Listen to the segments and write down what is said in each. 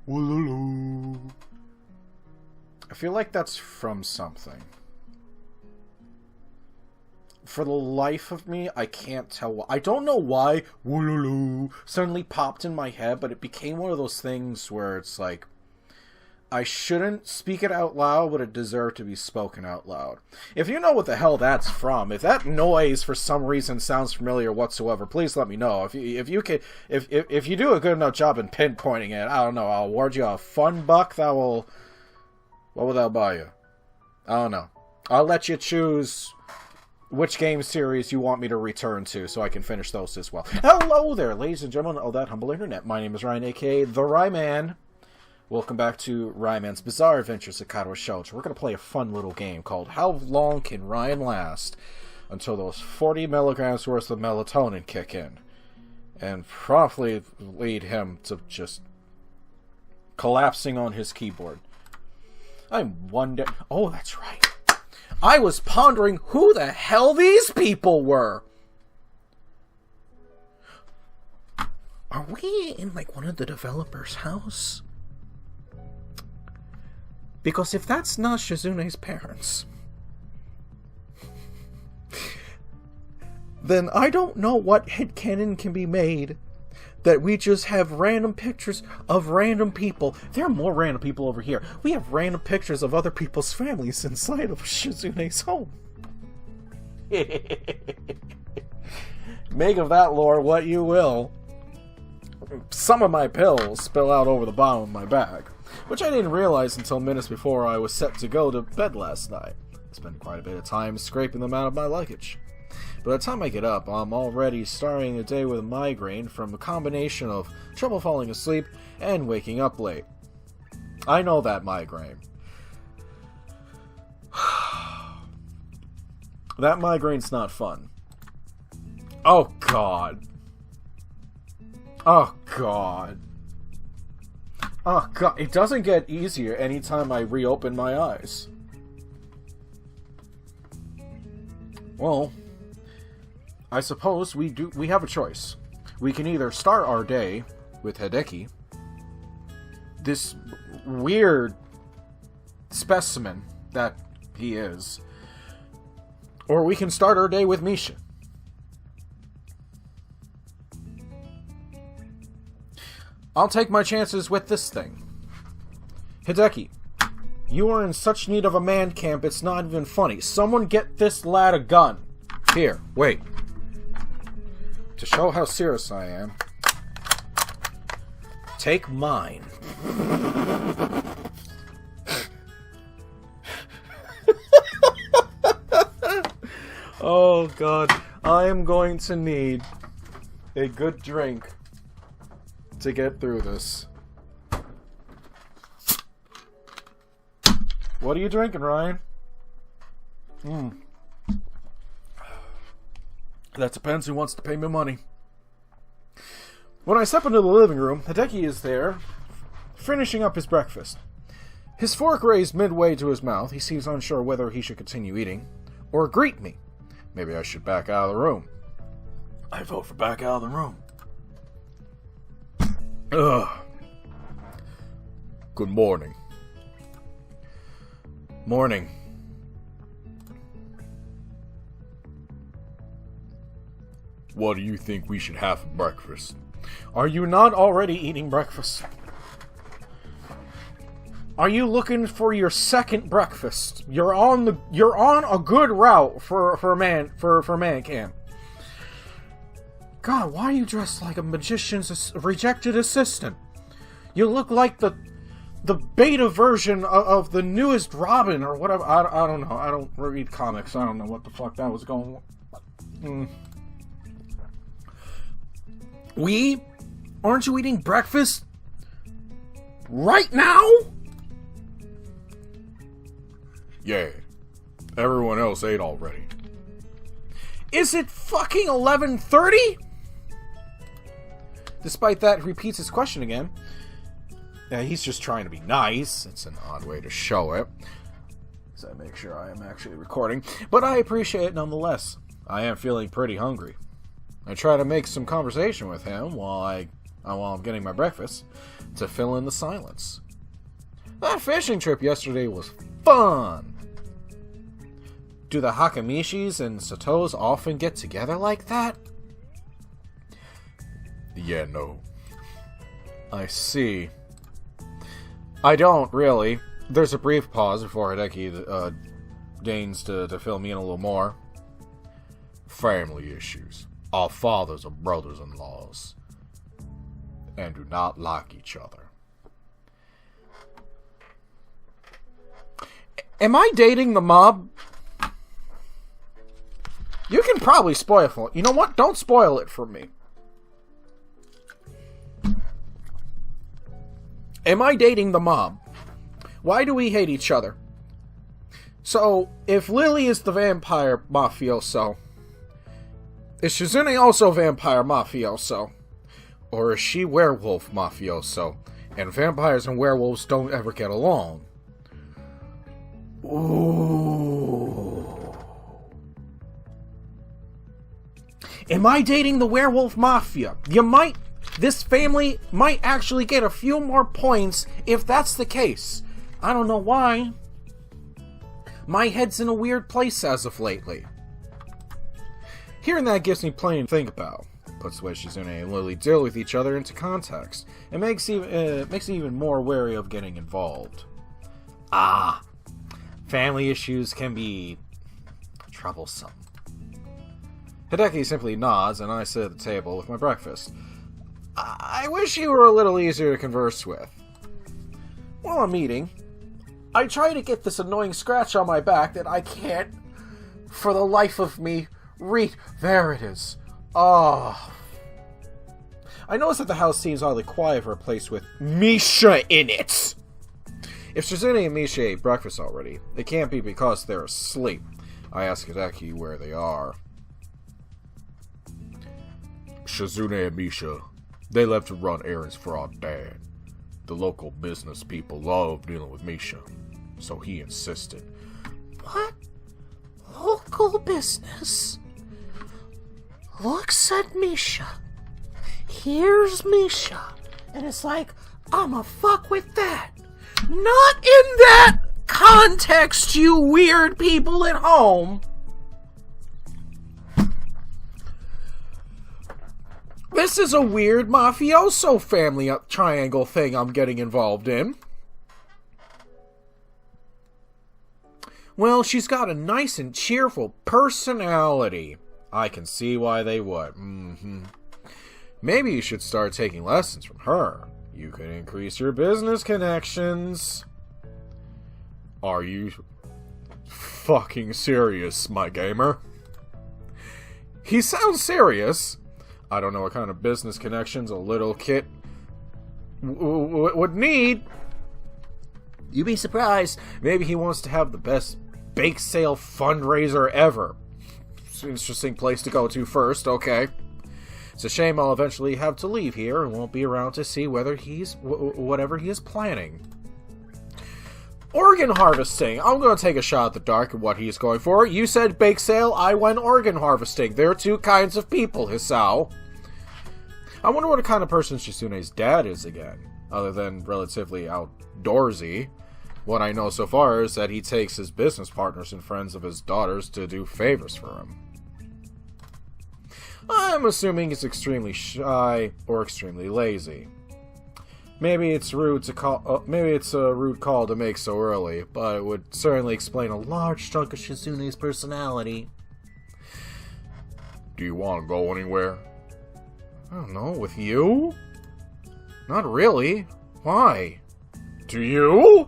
Wololo. I feel like that's from something. For the life of me, I can't tell why. I don't know why Wololo suddenly popped in my head, but it became one of those things where it's like, I shouldn't speak it out loud, but it deserved to be spoken out loud. If you know what the hell that's from, if that noise for some reason sounds familiar whatsoever, please let me know. If you do a good enough job in pinpointing it, I don't know, I'll award you a fun buck that will... What will that buy you? I don't know. I'll let you choose which game series you want me to return to, so I can finish those as well. Hello there, ladies and gentlemen of that humble internet. My name is Ryan, aka The Ryman. Welcome back to Ryman's Bizarre Adventures at Katawa Shoujo. We're going to play a fun little game called How Long Can Ryan Last Until Those 40 milligrams worth of melatonin kick in, and promptly lead him to just collapsing on his keyboard. I'm wondering... Oh, that's right. I was pondering who the hell these people were. Are we in, like, one of the developers' house? Because if that's not Shizune's parents, then I don't know what headcanon can be made that we just have random pictures of random people. There are more random people over here. We have random pictures of other people's families inside of Shizune's home. Make of that lore what you will. Some of my pills spill out over the bottom of my bag, which I didn't realize until minutes before I was set to go to bed last night. I spent quite a bit of time scraping them out of my luggage. By the time I get up, I'm already starting the day with a migraine from a combination of trouble falling asleep and waking up late. I know that migraine. That migraine's not fun. Oh God. Oh God. Oh God, it doesn't get easier anytime I reopen my eyes. Well, I suppose we have a choice. We can either start our day with Hideki, this weird specimen that he is, or we can start our day with Misha. I'll take my chances with this thing. Hideki, you are in such need of a man camp, it's not even funny. Someone get this lad a gun. Here, wait. To show how serious I am, take mine. Oh God, I am going to need a good drink to get through this. What are you drinking, Ryan? That depends who wants to pay me money. When I step into the living room, Hideki is there, finishing up his breakfast. His fork raised midway to his mouth, he seems unsure whether he should continue eating, or greet me. Maybe I should back out of the room. I vote for back out of the room. Ugh. Good morning. Morning. What do you think we should have for breakfast? Are you not already eating breakfast? Are you looking for your second breakfast? You're on a good route for man camp. God, why are you dressed like a magician's rejected assistant? You look like the beta version of the newest Robin or whatever. I don't know. I don't read comics. I don't know what the fuck that was going on. Aren't you eating breakfast right now? Yeah. Everyone else ate already. Is it fucking 11:30? Despite that, he repeats his question again. He's just trying to be nice. It's an odd way to show it. So I make sure I am actually recording. But I appreciate it nonetheless. I am feeling pretty hungry. I try to make some conversation with him while I while I'm getting my breakfast, to fill in the silence. That fishing trip yesterday was fun! Do the Hakamishis and Satos often get together like that? Yeah, no. I see. I don't, really. There's a brief pause before Hideki deigns to fill me in a little more. Family issues. Our fathers are brothers-in-laws. And do not like each other. Am I dating the mob? You can probably spoil it. You know what? Don't spoil it for me. Am I dating the mob? Why do we hate each other? So, if Lily is the vampire mafioso, is Shizune also vampire mafioso? Or is she werewolf mafioso? And vampires and werewolves don't ever get along. Ooh. Am I dating the werewolf mafia? This family might actually get a few more points if that's the case. I don't know why. My head's in a weird place as of lately. Hearing that gives me plenty to think about. Puts the way Shizune and Lily deal with each other into context. It makes me even more wary of getting involved. Family issues can be troublesome. Hideki simply nods, and I sit at the table with my breakfast. I wish you were a little easier to converse with. While I'm eating, I try to get this annoying scratch on my back that I can't, for the life of me, read. There it is. Oh. I notice that the house seems oddly quiet for a place with Misha in it. If Shizune and Misha ate breakfast already, it can't be because they're asleep. I ask Hideki where they are. Shizune and Misha, they left to run errands for our dad. The local business people love dealing with Misha, so he insisted. What? Local business? Looks at Misha. Here's Misha. And it's like, I'ma fuck with that. Not in that context, you weird people at home. This is a weird mafioso family triangle thing I'm getting involved in. Well, she's got a nice and cheerful personality. I can see why they would. Maybe you should start taking lessons from her. You can increase your business connections. Are you fucking serious, my gamer? He sounds serious. I don't know what kind of business connections a little kid would need. You'd be surprised. Maybe he wants to have the best bake sale fundraiser ever. It's an interesting place to go to first, okay. It's a shame I'll eventually have to leave here and won't be around to see whether whatever he is planning. Organ harvesting. I'm going to take a shot at the dark at what he's going for. You said bake sale, I went organ harvesting. There are two kinds of people, Hisao. I wonder what kind of person Shisune's dad is again, other than relatively outdoorsy. What I know so far is that he takes his business partners and friends of his daughters to do favors for him. I'm assuming he's extremely shy or extremely lazy. Maybe it's a rude call to make so early, but it would certainly explain a large chunk of Shizune's personality. Do you want to go anywhere? I don't know, with you? Not really. Why? Do you?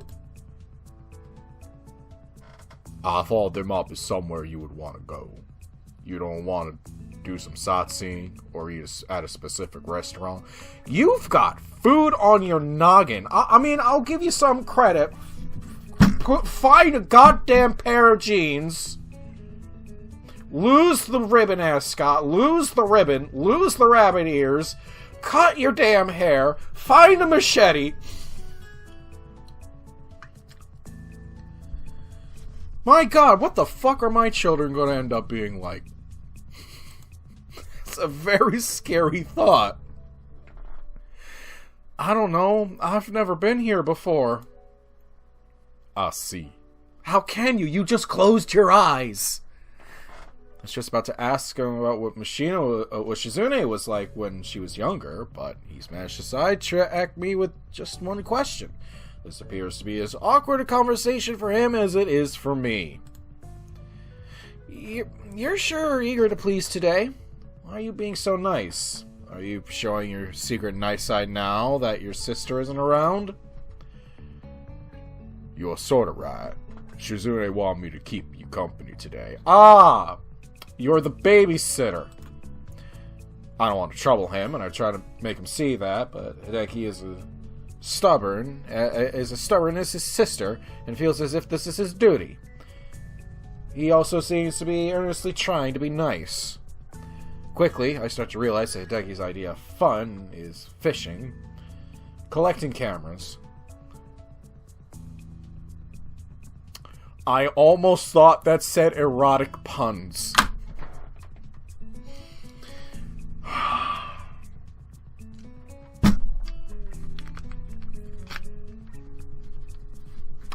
I thought there might be somewhere you would want to go. You don't want to do some sightseeing or eat at a specific restaurant. You've got food on your noggin. I mean, I'll give you some credit. Find a goddamn pair of jeans. Lose the ribbon, ascot. Lose the ribbon. Lose the rabbit ears. Cut your damn hair. Find a machete. My god, what the fuck are my children going to end up being like? It's a very scary thought. I don't know. I've never been here before. I see. How can you? You just closed your eyes. I was just about to ask him about what Shizune was like when she was younger, but he's managed to sidetrack me with just one question. This appears to be as awkward a conversation for him as it is for me. You're sure eager to please today? Why are you being so nice? Are you showing your secret nice side now that your sister isn't around? You're sorta right. Shizune wanted me to keep you company today. Ah! You're the babysitter. I don't want to trouble him, and I try to make him see that, but Hideki is as stubborn as his sister, and feels as if this is his duty. He also seems to be earnestly trying to be nice. Quickly, I start to realize that Hideki's idea of fun is fishing, collecting cameras. I almost thought that said erotic puns.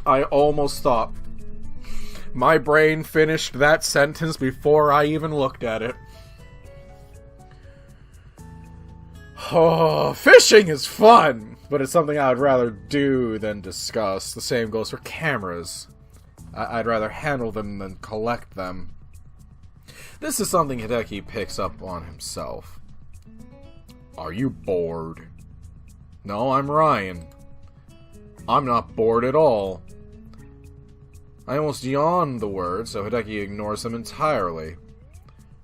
I almost thought. My brain finished that sentence before I even looked at it. Oh, fishing is fun, but it's something I would rather do than discuss. The same goes for cameras. I'd rather handle them than collect them. This is something Hideki picks up on himself. Are you bored? No, I'm Ryan. I'm not bored at all. I almost yawned the words, so Hideki ignores them entirely.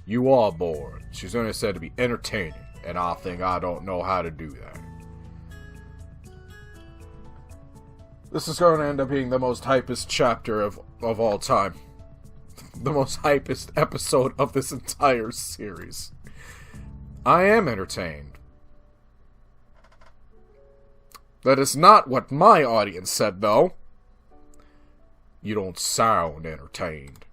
You are bored. She's only said to be entertaining, and I think I don't know how to do that. This is going to end up being the most hypest chapter of all time. The most hypest episode of this entire series. I am entertained. That is not what my audience said, though. You don't sound entertained.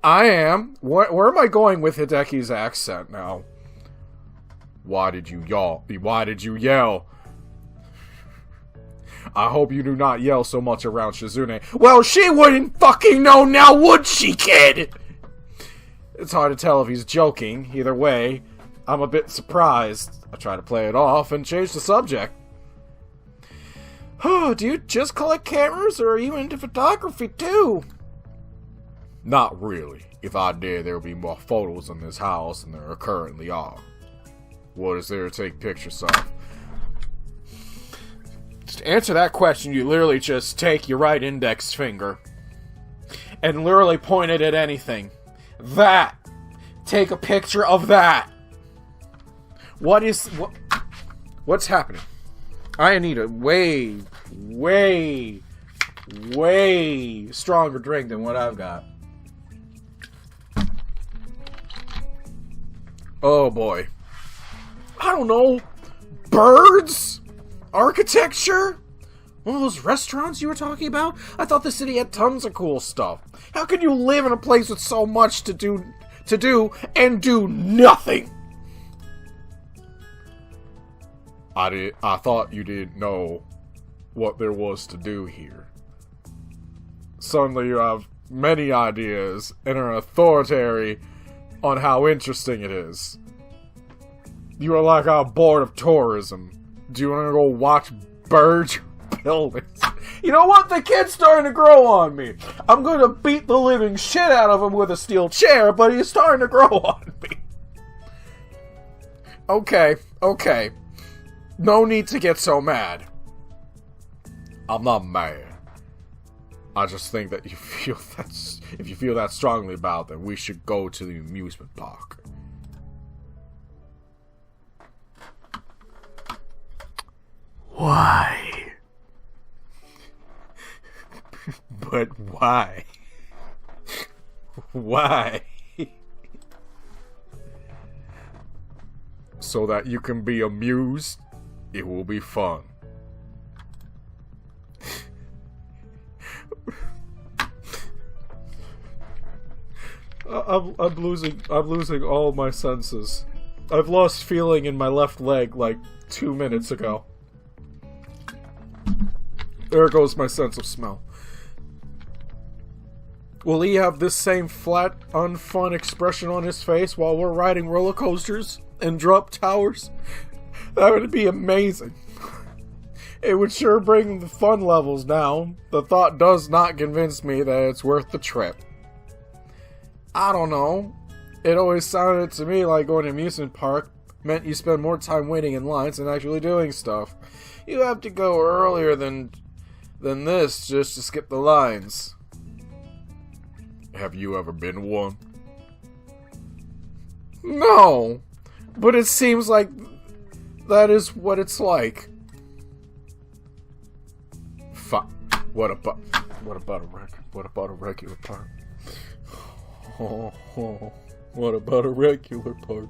I am. Where am I going with Hideki's accent now? Why did you yell? Why did you yell? I hope you do not yell so much around Shizune. Well, she wouldn't fucking know now, would she, kid? It's hard to tell if he's joking. Either way, I'm a bit surprised. I try to play it off and change the subject. Oh, do you just collect cameras, or are you into photography too? Not really. If I did, there would be more photos in this house than there currently are. What is there to take pictures of? To answer that question, you literally just take your right index finger and literally point it at anything. That. Take a picture of that. What's happening? I need a way stronger drink than what I've got. Oh boy. I don't know. Birds? Architecture? One of those restaurants you were talking about? I thought the city had tons of cool stuff. How can you live in a place with so much to do and do nothing? I thought you didn't know what there was to do here. Suddenly you have many ideas and are authoritative on how interesting it is. You are like our board of tourism. Do you want to go watch birds buildings? You know what? The kid's starting to grow on me. I'm going to beat the living shit out of him with a steel chair, but he's starting to grow on me. Okay. No need to get so mad. I'm not mad. I just think that if you feel that strongly about it, we should go to the amusement park. Why? But why? Why? So that you can be amused? It will be fun. I'm losing all my senses. I've lost feeling in my left leg like 2 minutes ago. There goes my sense of smell. Will he have this same flat, unfun expression on his face while we're riding roller coasters and drop towers? That would be amazing. It would sure bring the fun levels down. The thought does not convince me that it's worth the trip. I don't know. It always sounded to me like going to an amusement park meant you spend more time waiting in lines than actually doing stuff. You have to go earlier than this just to skip the lines. Have you ever been one? No, but it seems like that is what it's like. Fuck. What about a regular park? Oh, what about a regular park?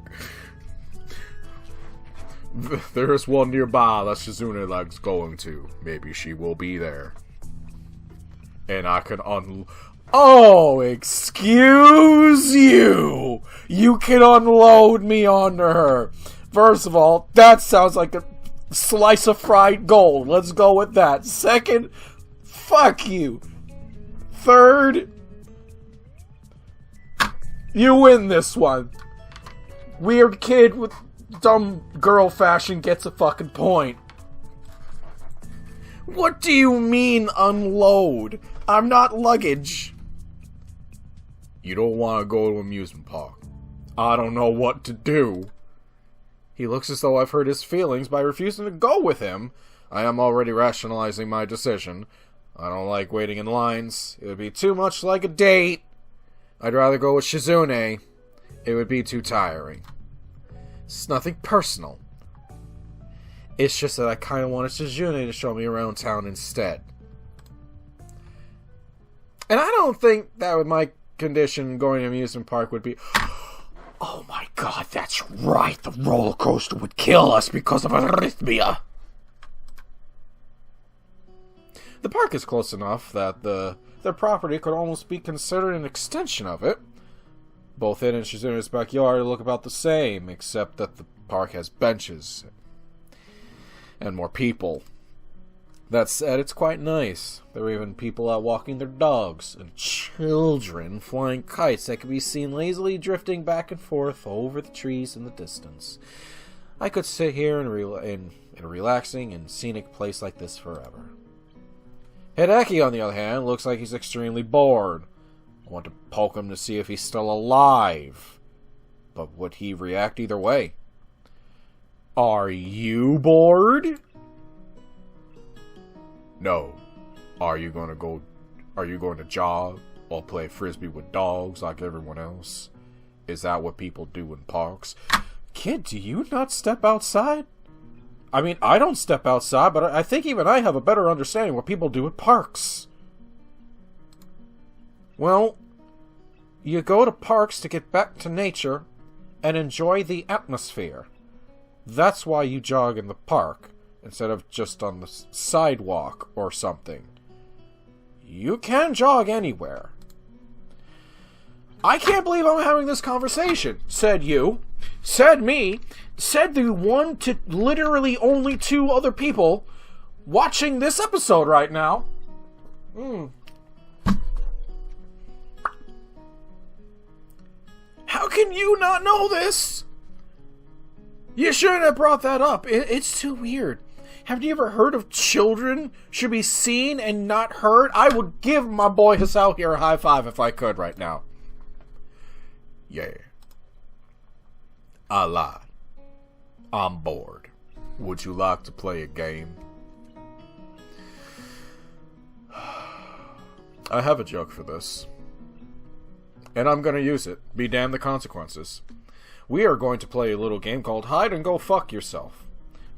There's one nearby that Shizune likes going to. Maybe she will be there. And I can Oh, excuse you! You can unload me onto her. First of all, that sounds like a slice of fried gold. Let's go with that. Second, fuck you. Third, you win this one. Weird kid with dumb girl fashion gets a fucking point. What do you mean unload? I'm not luggage. You don't want to go to an amusement park. I don't know what to do. He looks as though I've hurt his feelings by refusing to go with him. I am already rationalizing my decision. I don't like waiting in lines. It would be too much like a date. I'd rather go with Shizune. It would be too tiring. It's nothing personal. It's just that I kind of wanted Shizune to show me around town instead. And I don't think that with my condition going to an amusement park would be... Oh my god, that's right. The roller coaster would kill us because of arrhythmia. The park is close enough that their property could almost be considered an extension of it. Both it and Shizune's backyard look about the same, except that the park has benches and more people. That said, it's quite nice. There are even people out walking their dogs, and children flying kites that can be seen lazily drifting back and forth over the trees in the distance. I could sit here in a relaxing and scenic place like this forever. Hideki, on the other hand, looks like he's extremely bored. I want to poke him to see if he's still alive. But would he react either way? Are you bored? No. Are you going to jog or play frisbee with dogs like everyone else? Is that what people do in parks? Kid, do you not step outside? I mean, I don't step outside, but I think even I have a better understanding what people do at parks. Well, you go to parks to get back to nature and enjoy the atmosphere. That's why you jog in the park, instead of just on the sidewalk or something. You can jog anywhere. I can't believe I'm having this conversation, said you, said me, said the one to literally only two other people watching this episode right now. How can you not know this? You shouldn't have brought that up. It's too weird. Have you ever heard of children should be seen and not heard? I would give my boy Hisao here a high five if I could right now. Yeah. I lied. I'm bored. Would you like to play a game? I have a joke for this. And I'm gonna use it. Be damned the consequences. We are going to play a little game called Hide and Go Fuck Yourself.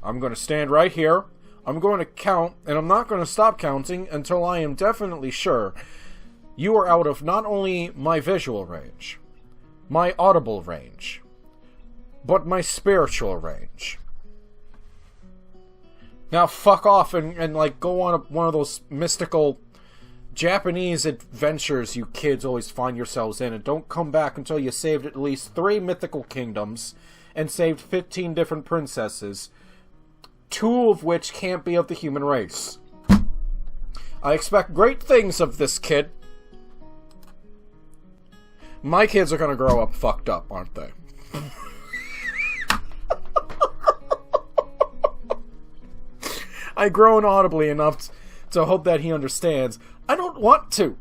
I'm going to stand right here. I'm going to count, and I'm not going to stop counting until I am definitely sure you are out of not only my visual range, my audible range, but my spiritual range. Now fuck off and like go on one of those mystical Japanese adventures you kids always find yourselves in, and don't come back until you saved at least 3 mythical kingdoms and saved 15 different princesses, 2 of which can't be of the human race. I expect great things of this kid. My kids are gonna grow up fucked up, aren't they? I groan audibly enough to hope that he understands. I don't want to.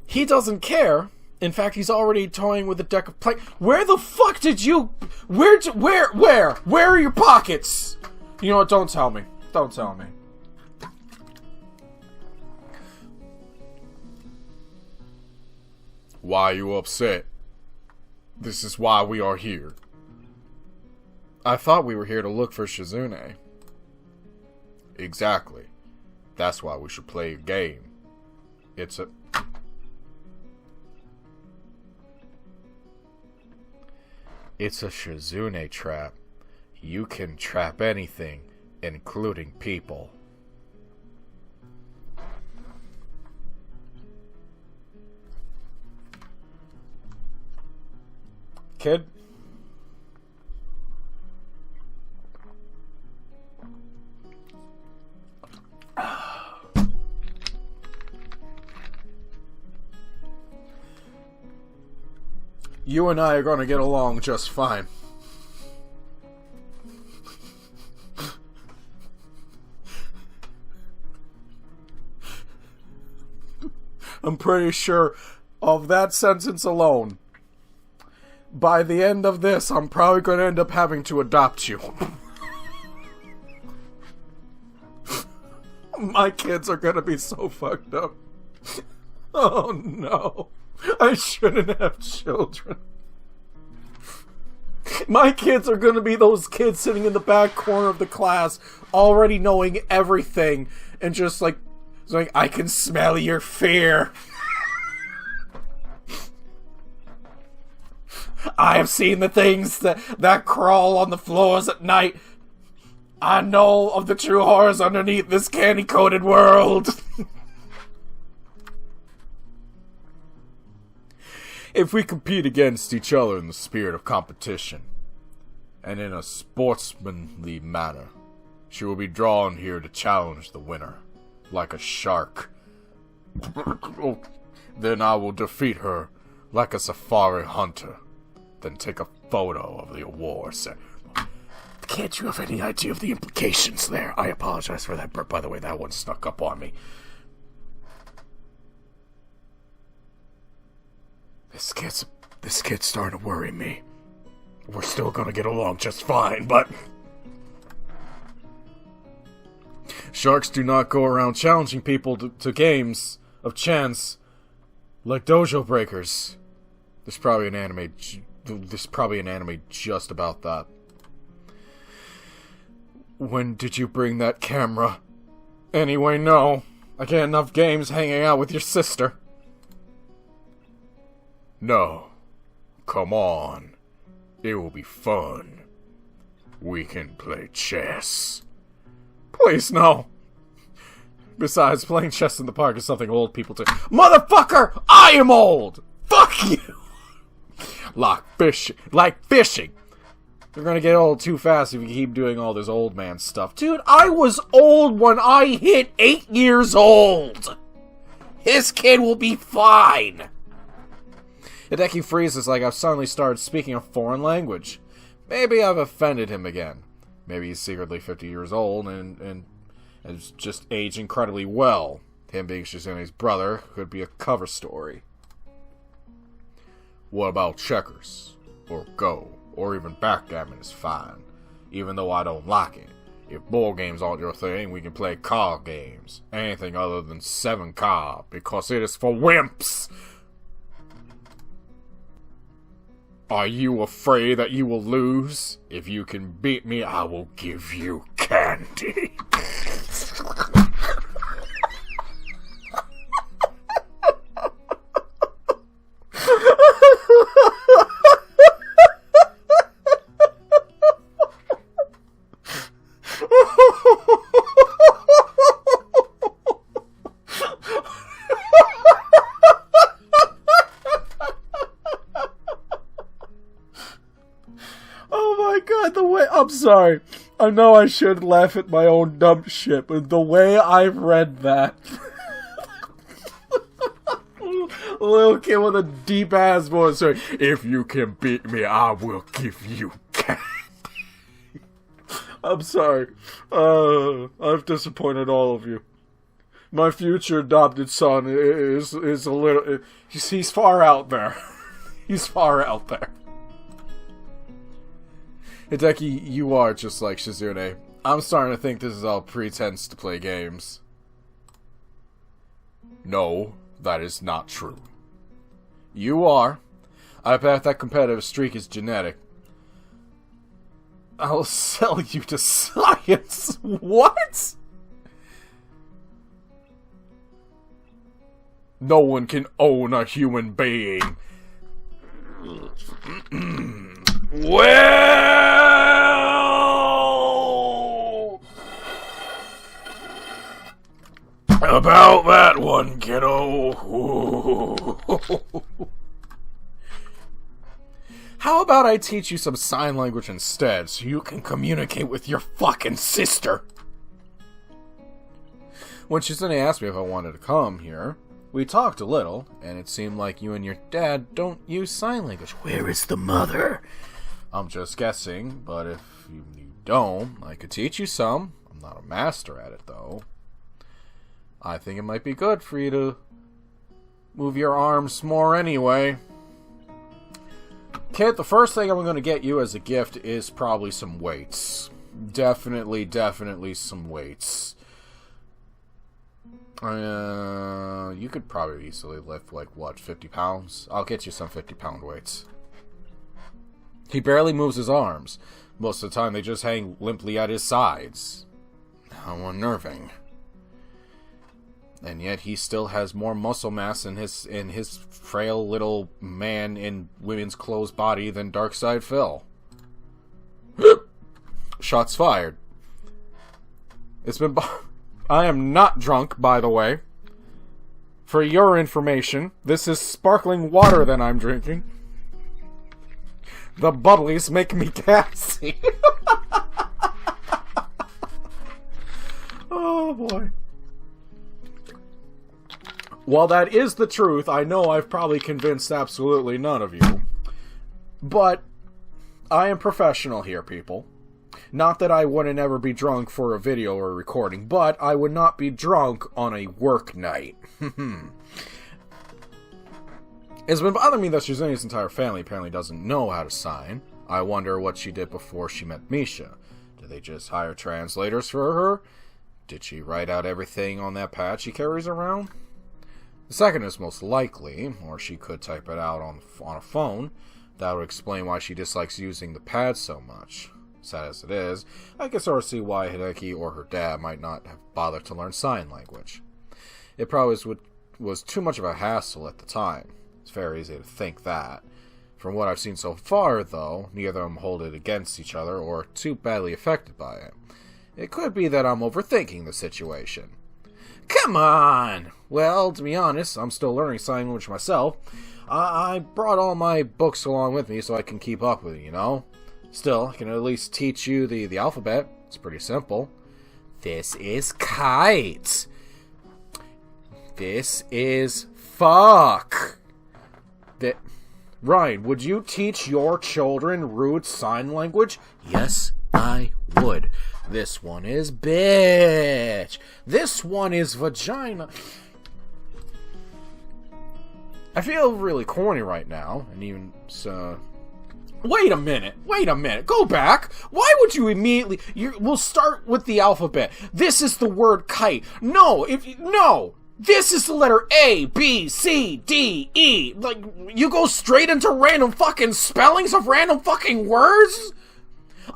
He doesn't care. In fact, he's already toying with a deck of play. Where the fuck did you... Where are your pockets? You know what? Don't tell me. Don't tell me. Why are you upset? This is why we are here. I thought we were here to look for Shizune. Exactly. That's why we should play a game. It's a Shizune trap. You can trap anything, including people. Kid? You and I are going to get along just fine. I'm pretty sure of that sentence alone. By the end of this, I'm probably going to end up having to adopt you. My kids are going to be so fucked up. Oh no. I shouldn't have children. My kids are gonna be those kids sitting in the back corner of the class, already knowing everything, and just like, I can smell your fear. I have seen the things that crawl on the floors at night. I know of the true horrors underneath this candy-coated world. If we compete against each other in the spirit of competition, and in a sportsmanly manner, she will be drawn here to challenge the winner, like a shark. Then I will defeat her like a safari hunter, then take a photo of the award. Can't you have any idea of the implications there? I apologize for that, but by the way, that one snuck up on me. This kid's starting to worry me. We're still gonna get along just fine, but... Sharks do not go around challenging people to games of chance like dojo breakers. There's probably an anime just about that. When did you bring that camera? Anyway, no. I get enough games hanging out with your sister. No. Come on. It will be fun. We can play chess. Please, no. Besides, playing chess in the park is something old people do. Motherfucker! I am old! Fuck you! Like fishing. You're gonna get old too fast if you keep doing all this old man stuff. Dude, I was old when I hit 8 years old! His kid will be fine! Hideki freezes like I've suddenly started speaking a foreign language. Maybe I've offended him again. Maybe he's secretly 50 years old and has just aged incredibly well. Him being Shizune's brother could be a cover story. What about checkers? Or Go? Or even backgammon is fine. Even though I don't like it. If board games aren't your thing, we can play card games. Anything other than 7 card, because it is for wimps! Are you afraid that you will lose? If you can beat me, I will give you candy. I'm sorry. I know I should laugh at my own dumb shit, but the way I've read that... little kid with a deep-ass voice saying, if you can beat me, I will give you candy. I'm sorry. I've disappointed all of you. My future adopted son is a little... He's far out there. He's far out there. Hideki, you are just like Shizune. I'm starting to think this is all pretense to play games. No, that is not true. You are. I bet that competitive streak is genetic. I'll sell you to science. What? No one can own a human being. Well, about that one, kiddo. How about I teach you some sign language instead, so you can communicate with your fucking sister? When Shizune asked me if I wanted to come here, we talked a little, and it seemed like you and your dad don't use sign language. Where is the mother? I'm just guessing, but if you don't, I could teach you some. I'm not a master at it, though. I think it might be good for you to move your arms more anyway. Kid, the first thing I'm going to get you as a gift is probably some weights. Definitely some weights. You could probably easily lift, like, what, 50 pounds? I'll get you some 50-pound weights. He barely moves his arms. Most of the time, they just hang limply at his sides. How unnerving. And yet, he still has more muscle mass in his frail little man in women's clothes body than Darkside Phil. Shots fired. It's been... I am not drunk, by the way. For your information, this is sparkling water that I'm drinking. The bubblies make me gassy. Oh, boy. While that is the truth, I know I've probably convinced absolutely none of you. But I am professional here, people. Not that I wouldn't ever be drunk for a video or a recording, but I would not be drunk on a work night. It's been bothering me that Shizune's entire family apparently doesn't know how to sign. I wonder what she did before she met Misha. Did they just hire translators for her? Did she write out everything on that pad she carries around? The second is most likely, or she could type it out on a phone. That would explain why she dislikes using the pad so much. Sad as it is, I can sort of see why Hideki or her dad might not have bothered to learn sign language. It probably was too much of a hassle at the time. It's very easy to think that. From what I've seen so far, though, neither of them hold it against each other or too badly affected by it. It could be that I'm overthinking the situation. Come on! Well, to be honest, I'm still learning sign language myself. I brought all my books along with me so I can keep up with it, you know? Still, I can at least teach you the alphabet. It's pretty simple. This is kite. This is fuck. Ryan, would you teach your children rude sign language? Yes, I would. This one is bitch. This one is vagina. I feel really corny right now, and even so... Wait a minute. Go back. Why would you immediately... We'll start with the alphabet. This is the word kite. No. This is the letter A, B, C, D, E. Like, you go straight into random fucking spellings of random fucking words?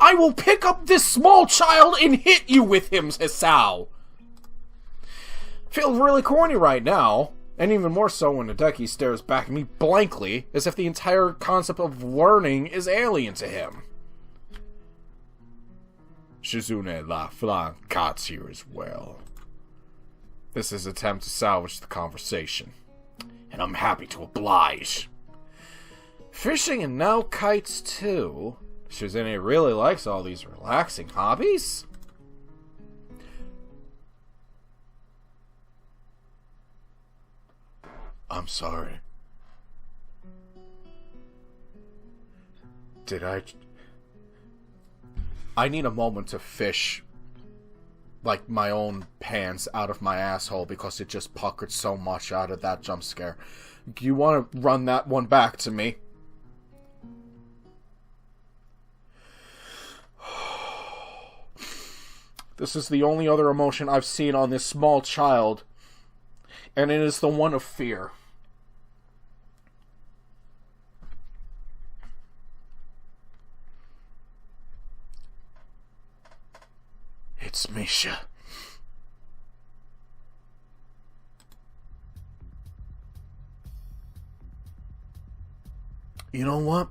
I will pick up this small child and hit you with him, Hisao. Feel really corny right now. And even more so when Hideki stares back at me blankly, as if the entire concept of learning is alien to him. Shizune la flan Kat's here as well. This is an attempt to salvage the conversation, and I'm happy to oblige. Fishing and now kites too. Shizune really likes all these relaxing hobbies? I'm sorry. Did I need a moment to fish, like, my own pants out of my asshole because it just puckered so much out of that jump scare. You want to run that one back to me? This is the only other emotion I've seen on this small child, and it is the one of fear. It's Misha. You know what?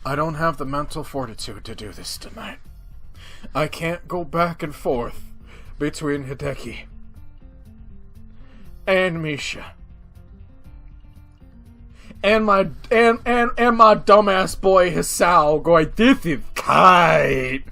I don't have the mental fortitude to do this tonight. I can't go back and forth between Hideki and Misha and my dumbass boy Hisao going, this is kite.